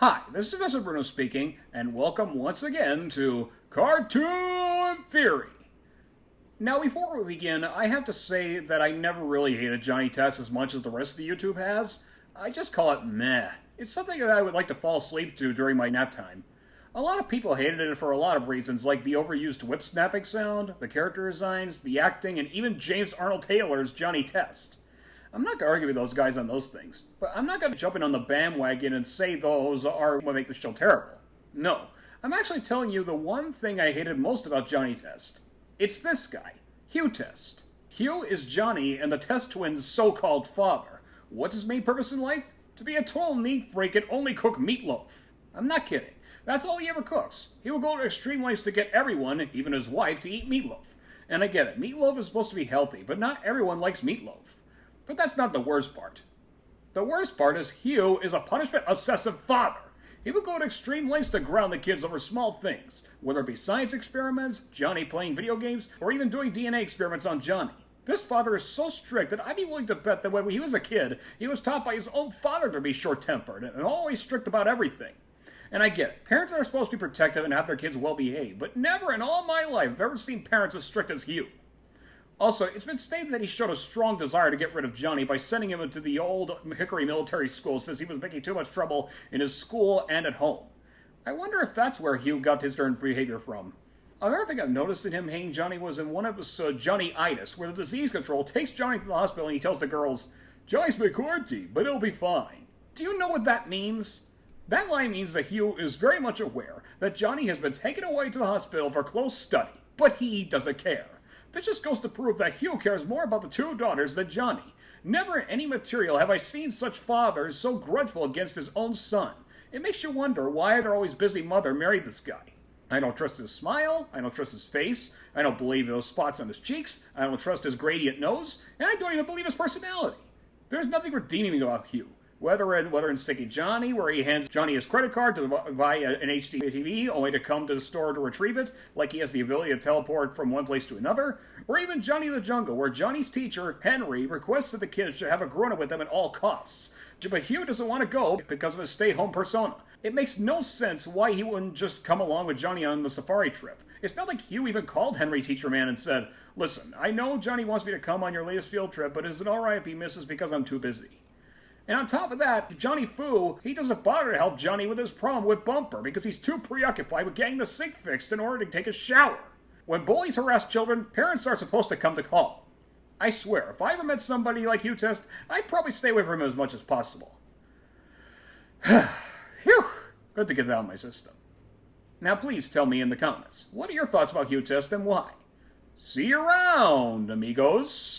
Hi, this is Professor Bruno speaking, and welcome once again to Cartoon Theory. Now, before we begin, I have to say that I never really hated Johnny Test as much as the rest of the YouTube has. I just call it meh. It's something that I would like to fall asleep to during my nap time. A lot of people hated it for a lot of reasons, like the overused whip snapping sound, the character designs, the acting, and even James Arnold Taylor's Johnny Test. I'm not going to argue with those guys on those things, but I'm not going to jump in on the bandwagon and say those are what make the show terrible. No, I'm actually telling you the one thing I hated most about Johnny Test. It's this guy, Hugh Test. Hugh is Johnny and the Test twins' so-called father. What's his main purpose in life? To be a total neat freak and only cook meatloaf. I'm not kidding. That's all he ever cooks. He will go to extreme lengths to get everyone, even his wife, to eat meatloaf. And I get it, meatloaf is supposed to be healthy, but not everyone likes meatloaf. But that's not the worst part. The worst part is Hugh is a punishment-obsessive father. He would go to extreme lengths to ground the kids over small things, whether it be science experiments, Johnny playing video games, or even doing DNA experiments on Johnny. This father is so strict that I'd be willing to bet that when he was a kid, he was taught by his own father to be short-tempered and always strict about everything. And I get it, parents are supposed to be protective and have their kids well-behaved, but never in all my life have I ever seen parents as strict as Hugh. Also, it's been stated that he showed a strong desire to get rid of Johnny by sending him into the old Hickory military school since he was making too much trouble in his school and at home. I wonder if that's where Hugh got his certain behavior from. Another thing I've noticed in him hating Johnny was in one episode, Johnny-itis, where the disease control takes Johnny to the hospital and he tells the girls, "Johnny's been quarantined, but he'll be fine." Do you know what that means? That line means that Hugh is very much aware that Johnny has been taken away to the hospital for close study, but he doesn't care. This just goes to prove that Hugh cares more about the two daughters than Johnny. Never in any material have I seen such fathers so grudgeful against his own son. It makes you wonder why their always busy mother married this guy. I don't trust his smile, I don't trust his face, I don't believe those spots on his cheeks, I don't trust his gradient nose, and I don't even believe his personality. There's nothing redeeming about Hugh. Whether in Sticky Johnny, where he hands Johnny his credit card to buy an HD TV, only to come to the store to retrieve it, like he has the ability to teleport from one place to another, or even Johnny the Jungle, where Johnny's teacher, Henry, requests that the kids should have a grown-up with them at all costs. But Hugh doesn't want to go because of his stay-home persona. It makes no sense why he wouldn't just come along with Johnny on the safari trip. It's not like Hugh even called Henry Teacher Man and said, "Listen, I know Johnny wants me to come on your latest field trip, but is it alright if he misses because I'm too busy?" And on top of that, Johnny Foo, he doesn't bother to help Johnny with his problem with Bumper because he's too preoccupied with getting the sink fixed in order to take a shower. When bullies harass children, parents are supposed to come to call. I swear, if I ever met somebody like Hugh Test, I'd probably stay away from him as much as possible. Phew, good to get that out of my system. Now please tell me in the comments, what are your thoughts about Hugh Test and why? See you around, amigos!